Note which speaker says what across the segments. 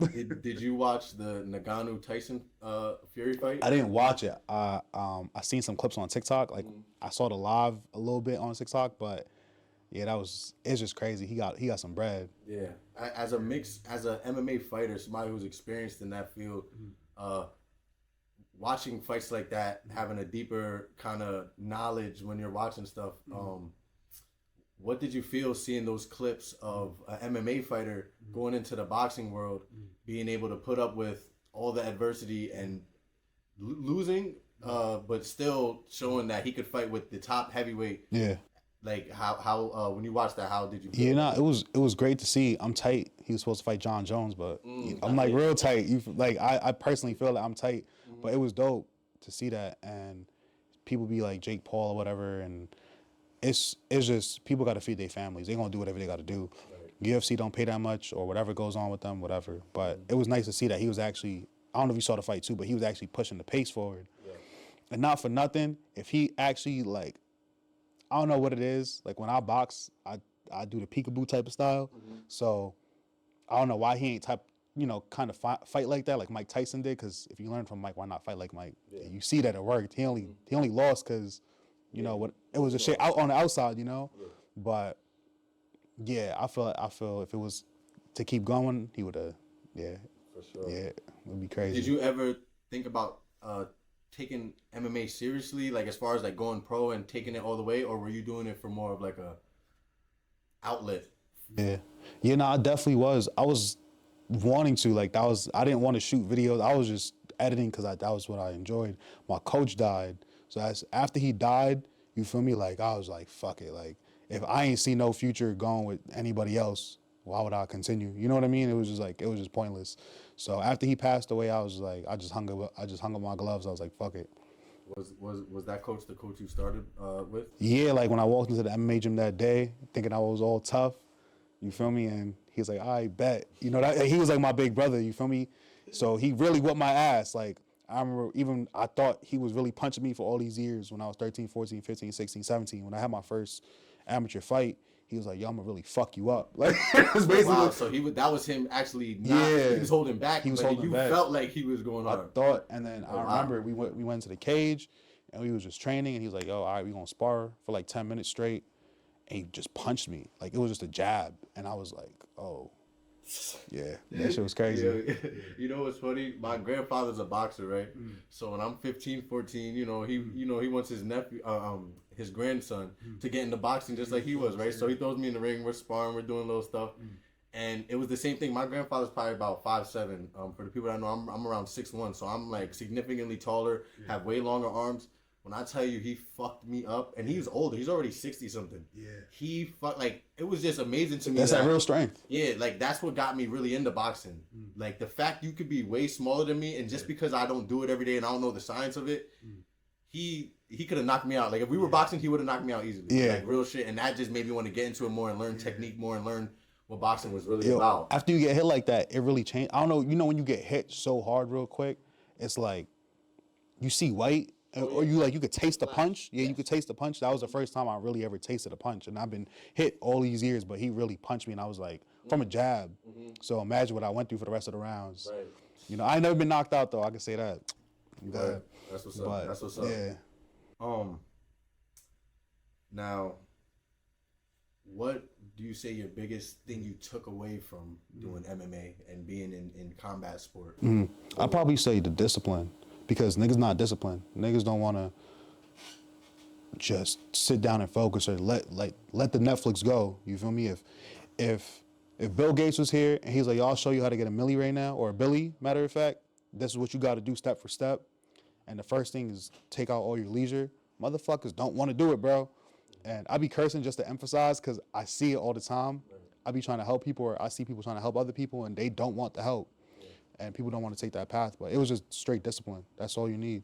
Speaker 1: Did you watch the Ngannou Tyson Fury fight?
Speaker 2: I didn't watch it. I seen some clips on TikTok. Like
Speaker 1: Mm.
Speaker 2: I saw the live a little bit on TikTok, but yeah, it's just crazy. He got some bread.
Speaker 1: Yeah, as a MMA fighter, somebody who's experienced in that field, uh, watching fights like that, having a deeper kind of knowledge when you're watching stuff. What did you feel seeing those clips of an MMA fighter going into the boxing world, being able to put up with all the adversity and losing, but still showing that he could fight with the top heavyweight?
Speaker 2: Yeah.
Speaker 1: Like how when you watched that, how did you feel
Speaker 2: Yeah,
Speaker 1: about
Speaker 2: nah,
Speaker 1: that?
Speaker 2: it was great to see. I'm tight. He was supposed to fight John Jones, but I'm like real tight. Like I personally feel like I'm tight, but it was dope to see that, and people be like Jake Paul or whatever, and it's just people got to feed their families. They gonna do whatever they got to do. UFC don't pay that much or whatever goes on with them, whatever. But it was nice to see that he was actually. I don't know if you saw the fight too, but he was actually pushing the pace forward, and not for nothing. If he actually like I don't know what it is. Like when I box, I do the peekaboo type of style. So I don't know why he ain't kind of fight like that, like Mike Tyson did. Because if you learn from Mike, why not fight like Mike? Yeah. You see that it worked. He only lost because what it was a shit out on the outside, But yeah, I feel if it was to keep going, he would have. Yeah,
Speaker 1: For sure.
Speaker 2: yeah, it would be crazy.
Speaker 1: Did you ever think about taking MMA seriously, like as far as like going pro and taking it all the way, or were you doing it for more of like a outlet?
Speaker 2: Yeah, yeah, no, I definitely was. I was wanting to like that was I didn't want to shoot videos. I was just editing because that was what I enjoyed. My coach died, so after he died, you feel me? Like I was like, fuck it. Like if I ain't see no future going with anybody else, why would I continue? You know what I mean? It was just pointless. So after he passed away, I was like, I just hung up my gloves. I was like, fuck it.
Speaker 1: Was that coach the coach you started with?
Speaker 2: Yeah, like when I walked into the MMA gym that day, thinking I was all tough, you feel me? And he was like, I bet. That he was like my big brother, you feel me? So he really whipped my ass. Like, I remember I thought he was really punching me for all these years when I was 13, 14, 15, 16, 17. When I had my first amateur fight, he was like, yo, I'm gonna really fuck you up. Like, it was basically.
Speaker 1: Wow, so that was him actually not,
Speaker 2: Yeah.
Speaker 1: he was holding back,
Speaker 2: He was
Speaker 1: but
Speaker 2: holding
Speaker 1: you
Speaker 2: back.
Speaker 1: felt like he was going
Speaker 2: I
Speaker 1: hard.
Speaker 2: thought, and then I
Speaker 1: wow.
Speaker 2: remember we went to the cage, and we was just training, and he was like, yo, all right, we gonna spar for like 10 minutes straight. And he just punched me. Like, it was just a jab. And I was like, oh, yeah, that shit was crazy.
Speaker 1: Yeah. You know what's funny? My grandfather's a boxer, right? So when I'm 15, 14, he wants his nephew, his grandson, to get into boxing just like he was, right? So he throws me in the ring. We're sparring. We're doing little stuff. And it was the same thing. My grandfather's probably about 5'7". For the people that know, I'm around 6'1", so I'm like significantly taller, have way longer arms. When I tell you he fucked me up, and he was older, he's already 60 something.
Speaker 2: Yeah.
Speaker 1: He it was just amazing to me.
Speaker 2: That's that real strength.
Speaker 1: Yeah, like that's what got me really into boxing. Like the fact you could be way smaller than me, and just because I don't do it every day and I don't know the science of it, he could have knocked me out. Like if we were boxing, he would have knocked me out easily.
Speaker 2: Yeah.
Speaker 1: Like real shit, and that just made me want to get into it more and learn technique more and learn what boxing was really about.
Speaker 2: After you get hit like that, it really changed. I don't know, when you get hit so hard real quick, it's like you see white. Or you could taste the punch. Yeah, you could taste the punch. That was the first time I really ever tasted a punch. And I've been hit all these years, but he really punched me, and I was like, from a jab. So imagine what I went through for the rest of the rounds.
Speaker 1: Right.
Speaker 2: I ain't never been knocked out, though. I can say that.
Speaker 1: Right. That's what's up. That's what's up.
Speaker 2: Yeah.
Speaker 1: Now, what do you say your biggest thing you took away from doing MMA and being in combat sport?
Speaker 2: I'd probably say the discipline. Because niggas not disciplined. Niggas don't want to just sit down and focus or let the Netflix go. You feel me? If Bill Gates was here and he's like, yo, I'll show you how to get a milli right now, or a Billy, matter of fact, this is what you got to do step for step. And the first thing is take out all your leisure. Motherfuckers don't want to do it, bro. And I be cursing just to emphasize because I see it all the time. I be trying to help people, or I see people trying to help other people, and they don't want the help. And people don't want to take that path, but it was just straight discipline. That's all you need.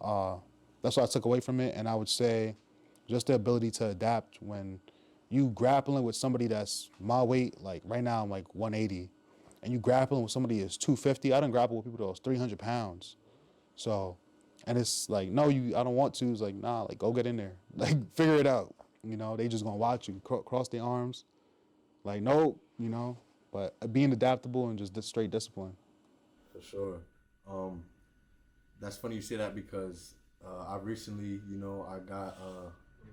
Speaker 2: That's what I took away from it, and I would say just the ability to adapt when you grappling with somebody that's my weight. Like right now I'm like 180, and you grappling with somebody that's 250. I done grapple with people that was 300 pounds. So, and it's like, no, I don't want to. It's like, nah, like go get in there, like figure it out. They just gonna watch you cross their arms, like nope, But being adaptable and just straight discipline.
Speaker 1: For sure. That's funny you say that because I recently,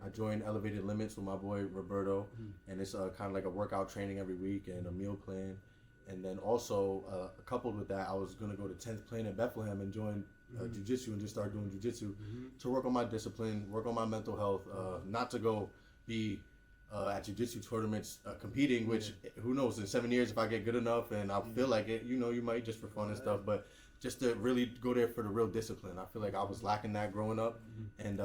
Speaker 1: I joined Elevated Limits with my boy Roberto, and it's kind of like a workout training every week and a meal plan. And then also, coupled with that, I was going to go to 10th Plane in Bethlehem and join jiu-jitsu and just start doing jiu-jitsu to work on my discipline, work on my mental health, not to go be at jiu-jitsu tournaments competing, which who knows, in 7 years if I get good enough and I feel like it, you might just for fun and stuff, but just to really go there for the real discipline. I feel like I was lacking that growing up, and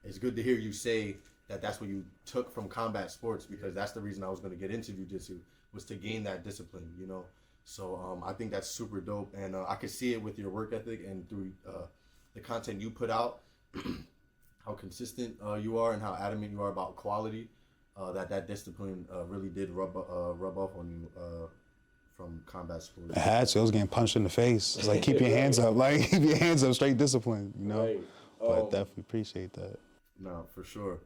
Speaker 1: it's good to hear you say that that's what you took from combat sports, because that's the reason I was going to get into jiu-jitsu, was to gain that discipline, So I think that's super dope, and I could see it with your work ethic and through the content you put out, how consistent you are and how adamant you are about quality. That discipline really did rub off on you from combat sports.
Speaker 2: It had to. I was getting punched in the face. It's like, keep your hands up. Like, keep your hands up, straight discipline, Right. But definitely appreciate that.
Speaker 1: No, for sure.